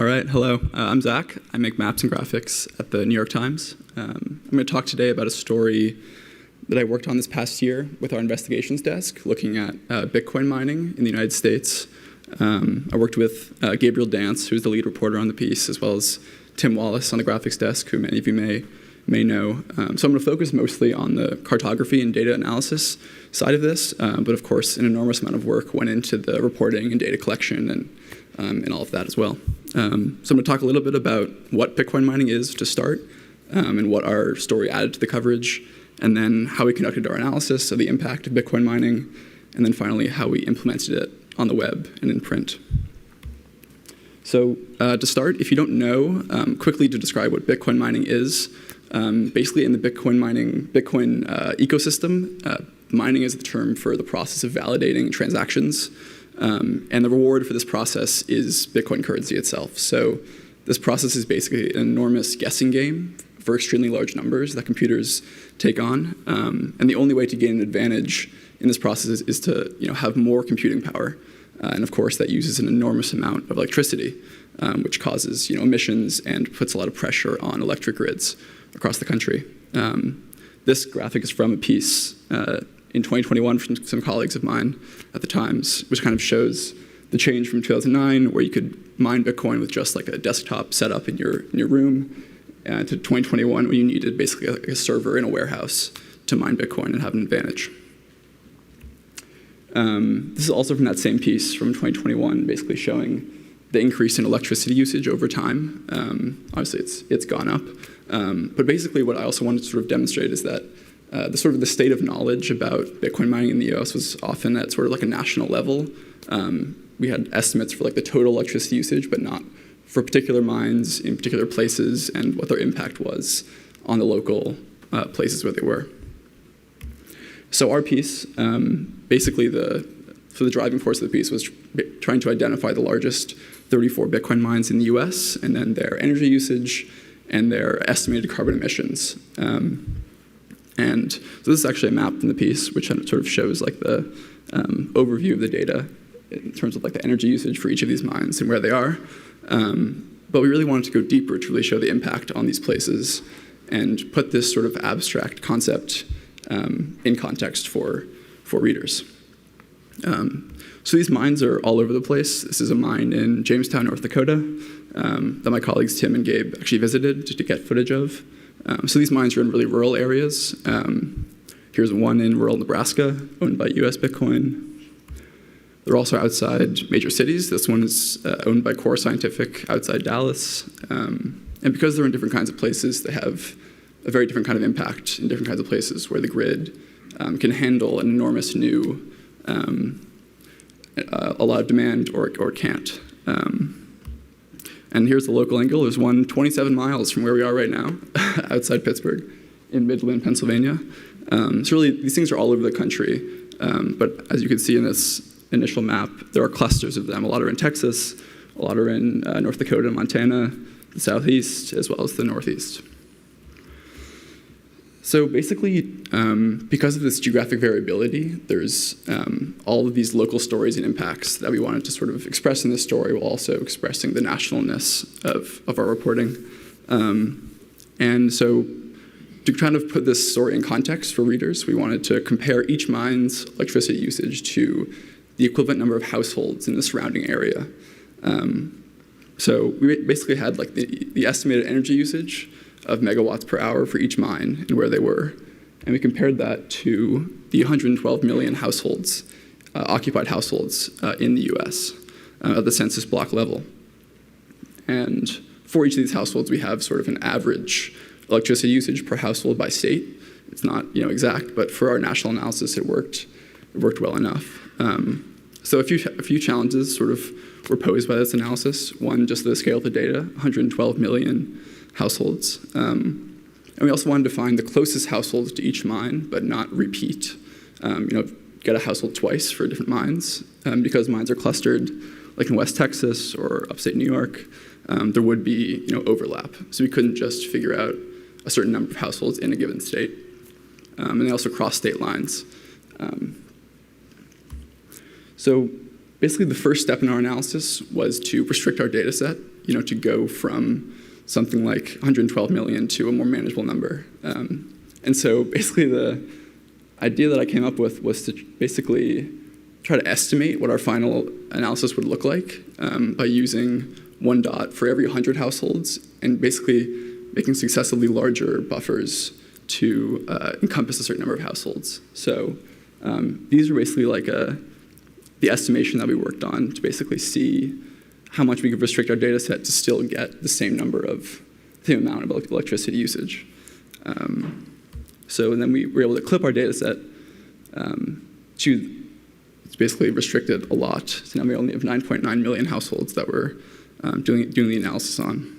All right, hello. I'm Zach. I make maps and graphics at the New York Times. I'm going to talk today about a story that I worked on this past year with our investigations desk, looking at Bitcoin mining in the United States. I worked with Gabriel Dance, who's the lead reporter on the piece, as well as Tim Wallace on the graphics desk, who many of you may know. So I'm going to focus mostly on the cartography and data analysis side of this, but of course an enormous amount of work went into the reporting and data collection and all of that as well. So I'm going to talk a little bit about what Bitcoin mining is to start, and what our story added to the coverage, and then how we conducted our analysis of the impact of Bitcoin mining, and then finally how we implemented it on the web and in print. So to start, if you don't know, quickly to describe what Bitcoin mining is, basically in the Bitcoin ecosystem, mining is the term for the process of validating transactions. And the reward for this process is Bitcoin currency itself. So this process is basically an enormous guessing game for extremely large numbers that computers take on. And the only way to gain an advantage in this process is to have more computing power. And of course, that uses an enormous amount of electricity, which causes emissions and puts a lot of pressure on electric grids across the country. This graphic is from a piece in 2021 from some colleagues of mine at the Times, which kind of shows the change from 2009, where you could mine Bitcoin with just like a desktop setup in your room, to 2021, when you needed basically a server in a warehouse to mine Bitcoin and have an advantage. This is also from that same piece from 2021, basically showing the increase in electricity usage over time. Obviously, it's gone up. But basically, what I also wanted to sort of demonstrate is that the state of knowledge about Bitcoin mining in the US was often at sort of like a national level. We had estimates for like the total electricity usage, but not for particular mines in particular places and what their impact was on the local places where they were. So our piece, basically the driving force of the piece was trying to identify the largest 34 Bitcoin mines in the US, and then their energy usage and their estimated carbon emissions. And so this is actually a map in the piece, which sort of shows like the overview of the data in terms of like the energy usage for each of these mines and where they are. But we really wanted to go deeper to really show the impact on these places and put this sort of abstract concept in context for readers. So these mines are all over the place. This is a mine in Jamestown, North Dakota, that my colleagues Tim and Gabe actually visited to get footage of. So these mines are in really rural areas. Here's one in rural Nebraska, owned by US Bitcoin. They're also outside major cities. This one is owned by Core Scientific outside Dallas. And because they're in different kinds of places, they have a very different kind of impact in different kinds of places where the grid can handle an enormous new, a lot of demand or can't. And here's the local angle. There's one 27 miles from where we are right now, outside Pittsburgh, in Midland, Pennsylvania. So really, these things are all over the country. But as you can see in this initial map, there are clusters of them. A lot are in Texas, a lot are in North Dakota, Montana, the southeast, as well as the northeast. So basically, because of this geographic variability, there's all of these local stories and impacts that we wanted to sort of express in this story, while also expressing the nationalness of our reporting. And so to kind of put this story in context for readers, we wanted to compare each mine's electricity usage to the equivalent number of households in the surrounding area. So we basically had like the estimated energy usage of megawatts per hour for each mine and where they were. And we compared that to the 112 million households, occupied households in the US at the census block level. And for each of these households, we have sort of an average electricity usage per household by state. It's not exact, but for our national analysis, it worked well enough. So a few challenges sort of were posed by this analysis. One, just the scale of the data, 112 million households. And we also wanted to find the closest households to each mine, but not repeat, get a household twice for different mines. Because mines are clustered, like in West Texas or upstate New York, there would be overlap. So we couldn't just figure out a certain number of households in a given state. And they also cross state lines. So basically the first step in our analysis was to restrict our data set to go from something like 112 million to a more manageable number. And so basically the idea that I came up with was to basically try to estimate what our final analysis would look like by using one dot for every 100 households and basically making successively larger buffers to encompass a certain number of households. So these are basically like the estimation that we worked on to basically see how much we could restrict our data set to still get the same amount of electricity usage. So then we were able to clip our data set to, it's basically restricted a lot. So now we only have 9.9 million households that we're doing the analysis on.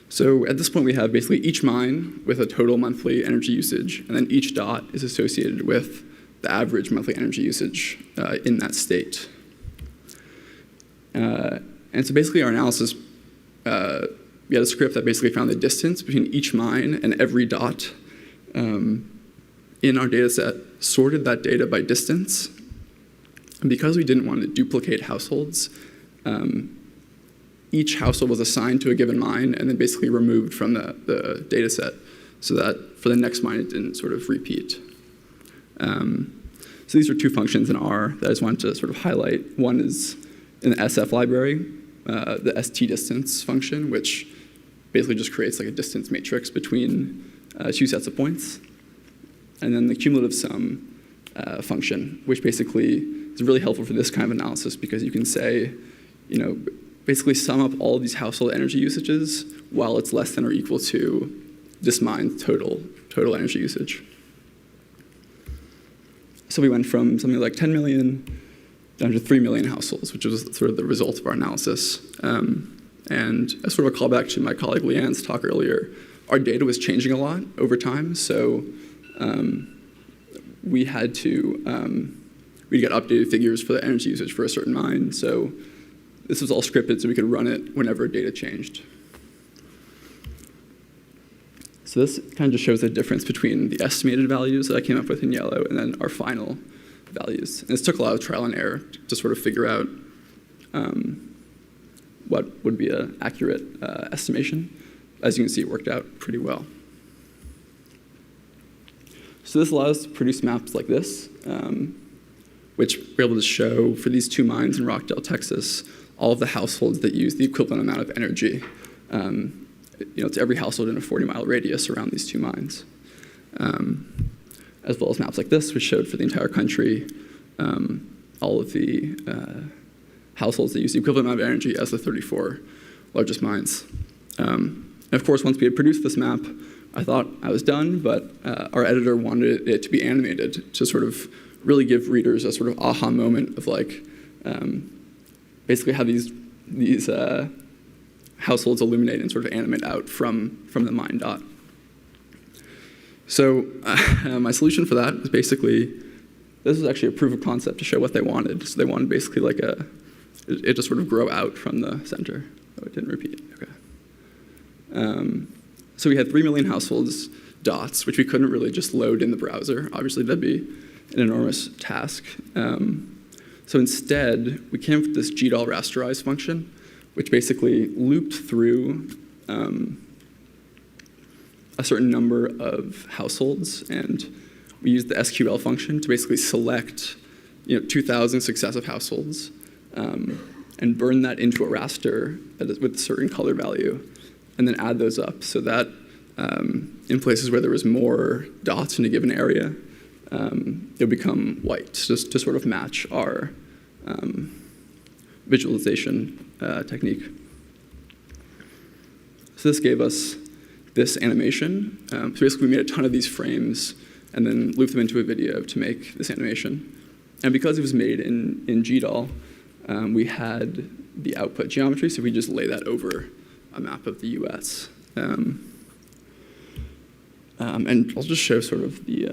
So at this point, we have basically each mine with a total monthly energy usage, and then each dot is associated with the average monthly energy usage in that state. And so basically our analysis, we had a script that basically found the distance between each mine and every dot in our data set, sorted that data by distance. And because we didn't want to duplicate households, each household was assigned to a given mine and then basically removed from the data set so that for the next mine it didn't sort of repeat. So these are two functions in R that I just wanted to sort of highlight. One is in the SF library, the ST_distance function, which basically just creates like a distance matrix between two sets of points. And then the cumulative sum function, which basically is really helpful for this kind of analysis because you can say, basically sum up all of these household energy usages while it's less than or equal to this mine's total energy usage. So we went from something like 10 million down to 3 million households, which was sort of the result of our analysis. And as sort of a callback to my colleague Leanne's talk earlier, our data was changing a lot over time. So we had to we'd get updated figures for the energy usage for a certain mine. So this was all scripted so we could run it whenever data changed. So this kind of just shows the difference between the estimated values that I came up with in yellow and then our final values. And this took a lot of trial and error to sort of figure out what would be an accurate estimation. As you can see, it worked out pretty well. So this allows us to produce maps like this, which we're able to show for these two mines in Rockdale, Texas, all of the households that use the equivalent amount of energy. It's every household in a 40-mile radius around these two mines. As well as maps like this, which showed for the entire country all of the households that use the equivalent amount of energy as the 34 largest mines. And of course, once we had produced this map, I thought I was done, but our editor wanted it to be animated to sort of really give readers a sort of aha moment of like, basically how these households illuminate and sort of animate out from the mine dot. So my solution for that is basically, this is actually a proof of concept to show what they wanted. So they wanted basically like it to sort of grow out from the center. Oh, it didn't repeat, okay. So we had 3 million households dots, which we couldn't really just load in the browser. Obviously that'd be an enormous task. So instead, we came up with this GDAL rasterize function, which basically looped through a certain number of households, and we used the SQL function to basically select 2,000 successive households and burn that into a raster with a certain color value, and then add those up so that in places where there was more dots in a given area, it'll become white, just to sort of match our visualization technique. So this gave us this animation. So basically we made a ton of these frames and then looped them into a video to make this animation. And because it was made in GDAL, we had the output geometry, so we just lay that over a map of the US. And I'll just show sort of the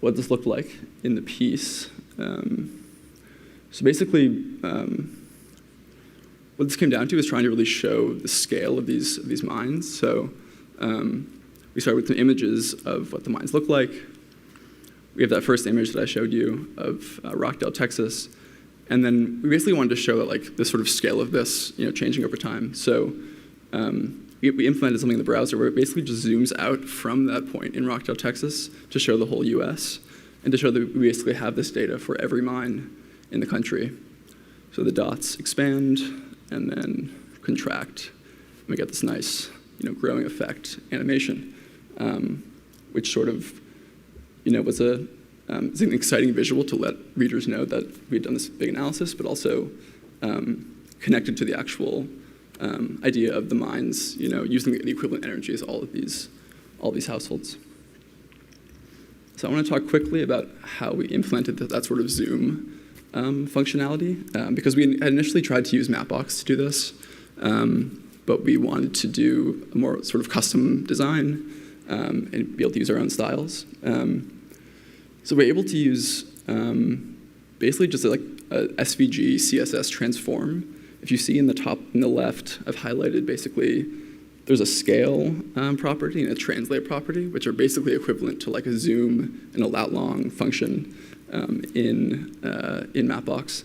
what this looked like in the piece. So basically, what this came down to is trying to really show the scale of these mines. So we started with some images of what the mines look like. We have that first image that I showed you of Rockdale, Texas. And then we basically wanted to show that like the sort of scale of this, changing over time. So we implemented something in the browser where it basically just zooms out from that point in Rockdale, Texas, to show the whole US, and to show that we basically have this data for every mine in the country. So the dots expand and then contract. And we get this nice, growing effect animation, which sort of, was it's an exciting visual to let readers know that we'd done this big analysis, but also connected to the actual idea of the mines, using the equivalent energy as all these households. So I want to talk quickly about how we implemented that sort of zoom functionality, because we had initially tried to use Mapbox to do this, but we wanted to do a more sort of custom design and be able to use our own styles. So we're able to use basically just like a SVG CSS transform. If you see in the top in the left, I've highlighted basically there's a scale property and a translate property, which are basically equivalent to like a zoom and a lat long function in Mapbox.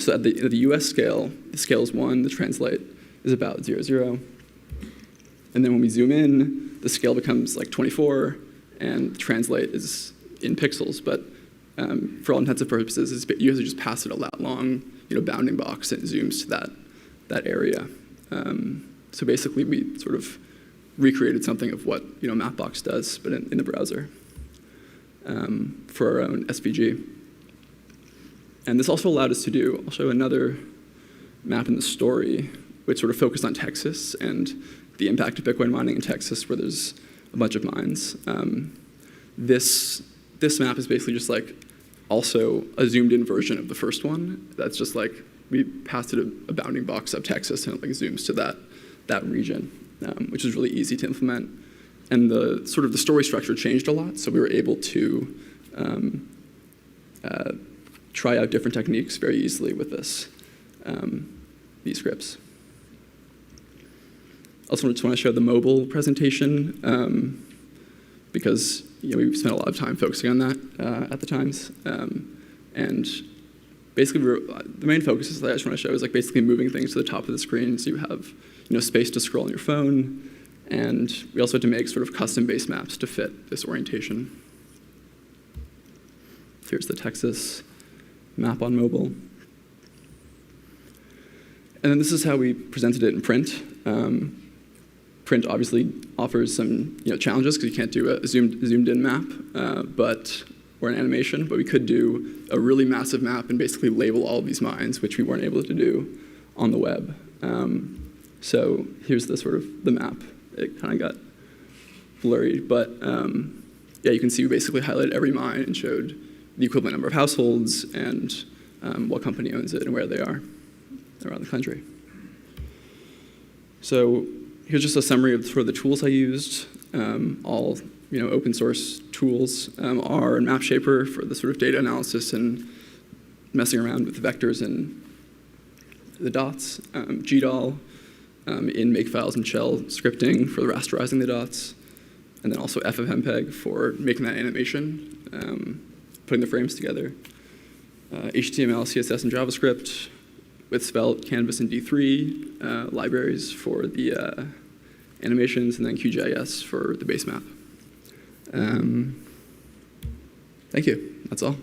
So at the US scale, the scale is 1, the translate is about 0, 0. And then when we zoom in, the scale becomes like 24, and the translate is in pixels. But for all intents and purposes, you usually just pass it a lat long bounding box, and it zooms to that area. So basically, we sort of recreated something of what Mapbox does, but in the browser for our own SVG. And this also allowed us to do, I'll show another map in the story, which sort of focused on Texas and the impact of Bitcoin mining in Texas, where there's a bunch of mines. This map is basically just like also a zoomed-in version of the first one. That's just like we passed it a bounding box of Texas, and it like zooms to that region, which is really easy to implement. And the sort of the story structure changed a lot, so we were able to try out different techniques very easily with these scripts. Also, just want to show the mobile presentation because we spent a lot of time focusing on that at the times. And basically, the main focus that I just want to show is like basically moving things to the top of the screen so you have space to scroll on your phone. And we also had to make sort of custom base maps to fit this orientation. Here's the Texas map on mobile. And then this is how we presented it in print. Print obviously offers some challenges because you can't do a zoomed-in map, or an animation, but we could do a really massive map and basically label all of these mines, which we weren't able to do on the web. So here's the sort of the map. It kind of got blurry, but yeah, you can see we basically highlighted every mine and showed the equivalent number of households and what company owns it and where they are around the country. So here's just a summary of sort of the tools I used, all open source tools, R and MapShaper for the sort of data analysis and messing around with the vectors and the dots, GDAL in Makefiles and shell scripting for rasterizing the dots, and then also FFmpeg for making that animation, putting the frames together, HTML, CSS, and JavaScript with Svelte, Canvas, and D3 libraries for the animations, and then QGIS for the base map. Thank you. That's all.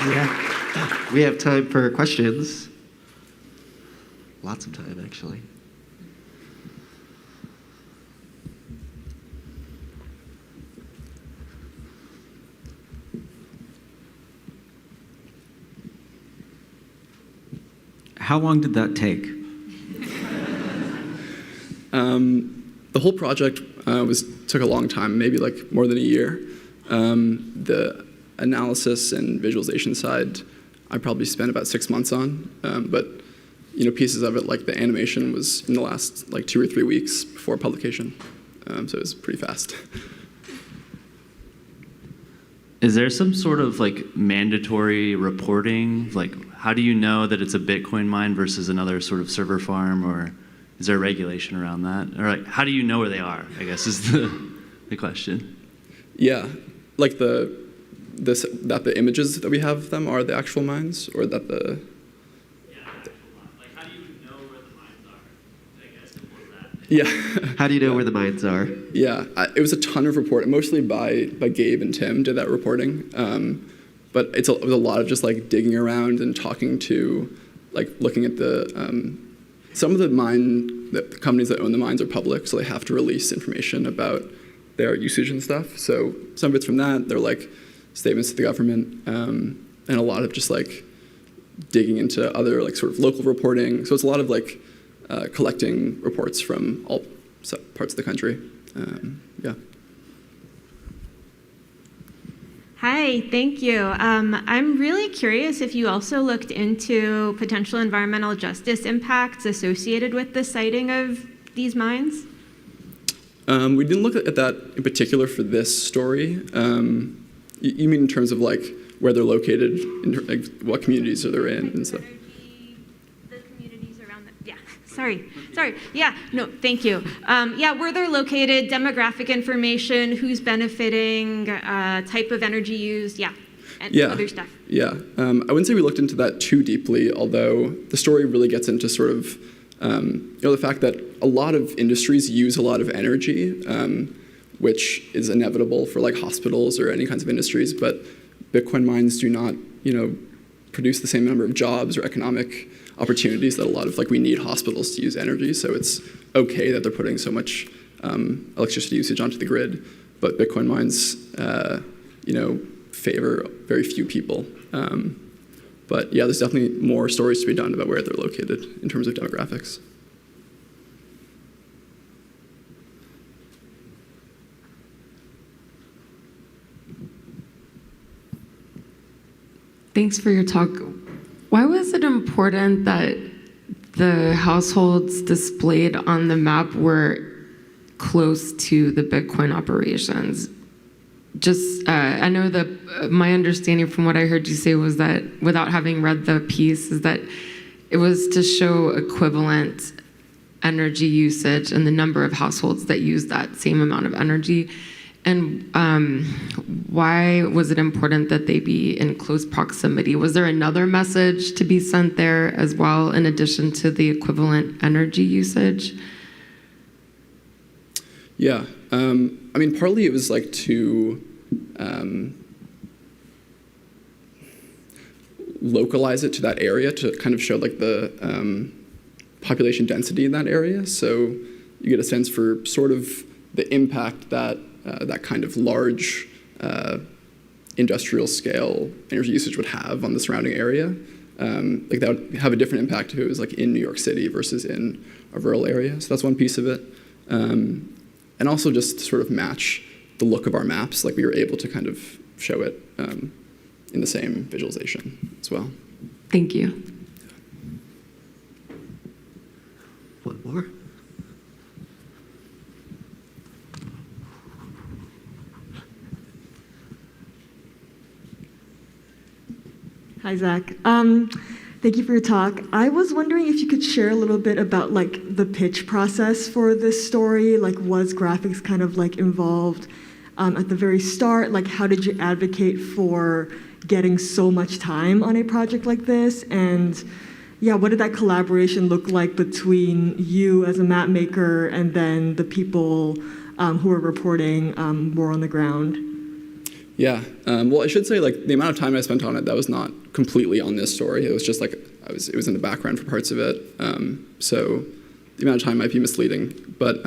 Yeah. We have time for questions. Lots of time, actually. How long did that take? The whole project took a long time, maybe like more than a year. The analysis and visualization side, I probably spent about 6 months on, but pieces of it, like the animation, was in the last like 2 or 3 weeks before publication, so it was pretty fast. Is there some sort of like mandatory reporting? Like, how do you know that it's a Bitcoin mine versus another sort of server farm, or is there regulation around that? Or like, how do you know where they are, I guess is the question. Yeah, like that the images that we have of them are the actual mines, or that the. Like, how do you know where the mines are? I guess before that. Yeah. How do you know where the mines are? Yeah, it was a ton of reporting, mostly by Gabe and Tim did that reporting. But it was a lot of just like digging around and talking to, like looking at some of the companies that own the mines are public, so they have to release information about their usage and stuff. So some of it's from that. They're like statements to the government, and a lot of just like digging into other like sort of local reporting. So it's a lot of like collecting reports from all parts of the country. Yeah. Hi, thank you. I'm really curious if you also looked into potential environmental justice impacts associated with the siting of these mines? We didn't look at that in particular for this story. You mean in terms of like where they're located, like what communities are they in and stuff? The communities around them. Yeah, sorry. Yeah, no, thank you. Yeah, where they're located, demographic information, who's benefiting, type of energy used, yeah, and other stuff. Yeah, I wouldn't say we looked into that too deeply, although the story really gets into sort of the fact that a lot of industries use a lot of energy, which is inevitable for like hospitals or any kinds of industries, but Bitcoin mines do not, produce the same number of jobs or economic opportunities that a lot of, like, we need hospitals to use energy, so it's okay that they're putting so much electricity usage onto the grid, but Bitcoin mines, favor very few people. But yeah, there's definitely more stories to be done about where they're located in terms of demographics. Thanks for your talk. Why was it important that the households displayed on the map were close to the Bitcoin operations? Just, I know that my understanding from what I heard you say was that, without having read the piece, is that it was to show equivalent energy usage and the number of households that use that same amount of energy. And why was it important that they be in close proximity? Was there another message to be sent there as well, in addition to the equivalent energy usage? Yeah, partly it was like to localize it to that area, to kind of show like the population density in that area. So you get a sense for sort of the impact that that kind of large industrial scale energy usage would have on the surrounding area. Like that would have a different impact if it was like in New York City versus in a rural area. So that's one piece of it. And also just to sort of match the look of our maps, like we were able to kind of show it in the same visualization as well. Thank you. One more. Hi, Zach. Thank you for your talk. I was wondering if you could share a little bit about like the pitch process for this story. Like, was graphics kind of like involved at the very start? Like, how did you advocate for getting so much time on a project like this? And yeah, what did that collaboration look like between you as a map maker and then the people who are reporting more on the ground? Yeah, well, I should say like the amount of time I spent on it, that was not completely on this story. It was just like it was in the background for parts of it. So the amount of time might be misleading. But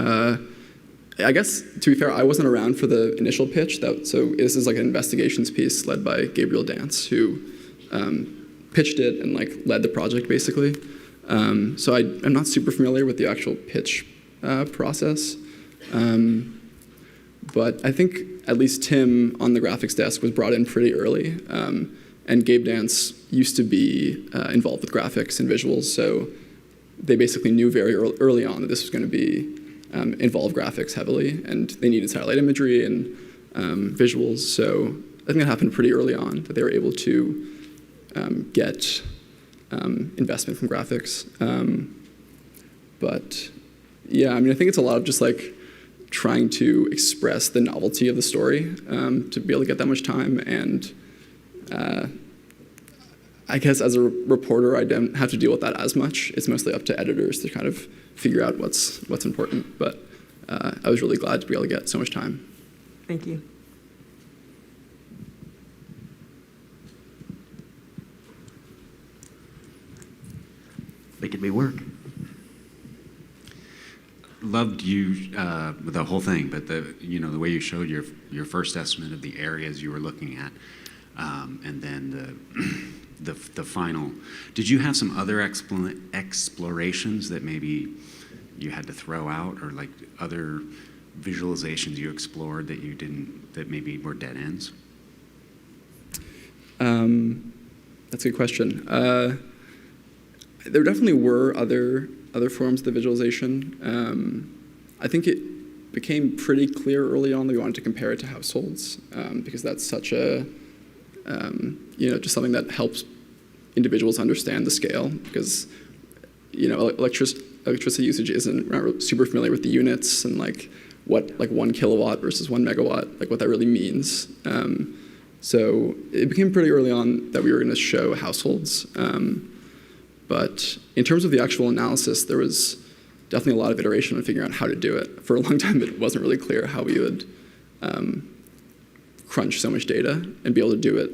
I guess, to be fair, I wasn't around for the initial pitch. So this is like an investigations piece led by Gabriel Dance, who pitched it and like led the project basically. So I'm not super familiar with the actual pitch process. But I think at least Tim on the graphics desk was brought in pretty early. And Gabe Dance used to be involved with graphics and visuals, so they basically knew very early on that this was going to be involve graphics heavily, and they needed satellite imagery and visuals. So I think that happened pretty early on, that they were able to get investment from graphics. But yeah, I think it's a lot of just like trying to express the novelty of the story to be able to get that much time. And I guess as a reporter, I don't have to deal with that as much. It's mostly up to editors to kind of figure out what's important. But I was really glad to be able to get so much time. Thank you. Making me work. Loved you the whole thing, but the way you showed your first estimate of the areas you were looking at, and then the final. Did you have some other explorations that maybe you had to throw out, or like other visualizations you explored that you didn't, that maybe were dead ends? That's a good question. There definitely were other forms of the visualization. I think it became pretty clear early on that we wanted to compare it to households because that's such a just something that helps individuals understand the scale. Because electricity usage isn't, we're not super familiar with the units and what 1 kilowatt versus 1 megawatt, what that really means. So it became pretty early on that we were going to show households. But in terms of the actual analysis, there was definitely a lot of iteration on figuring out how to do it. For a long time, it wasn't really clear how we would crunch so much data and be able to do it,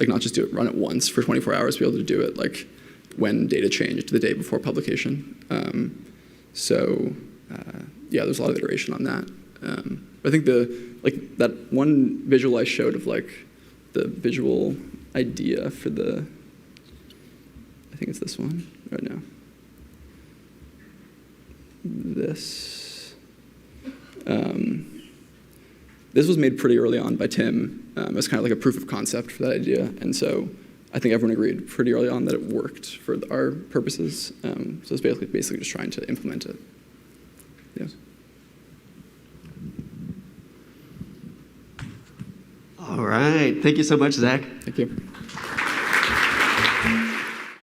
not just run it once for 24 hours, be able to do it when data changed the day before publication. There's a lot of iteration on that. I think that one visual I showed of the visual idea for the, I think it's this one right now. This was made pretty early on by Tim as kind of a proof of concept for that idea. And so I think everyone agreed pretty early on that it worked for our purposes. So it's basically just trying to implement it. Yes. All right. Thank you so much, Zach. Thank you.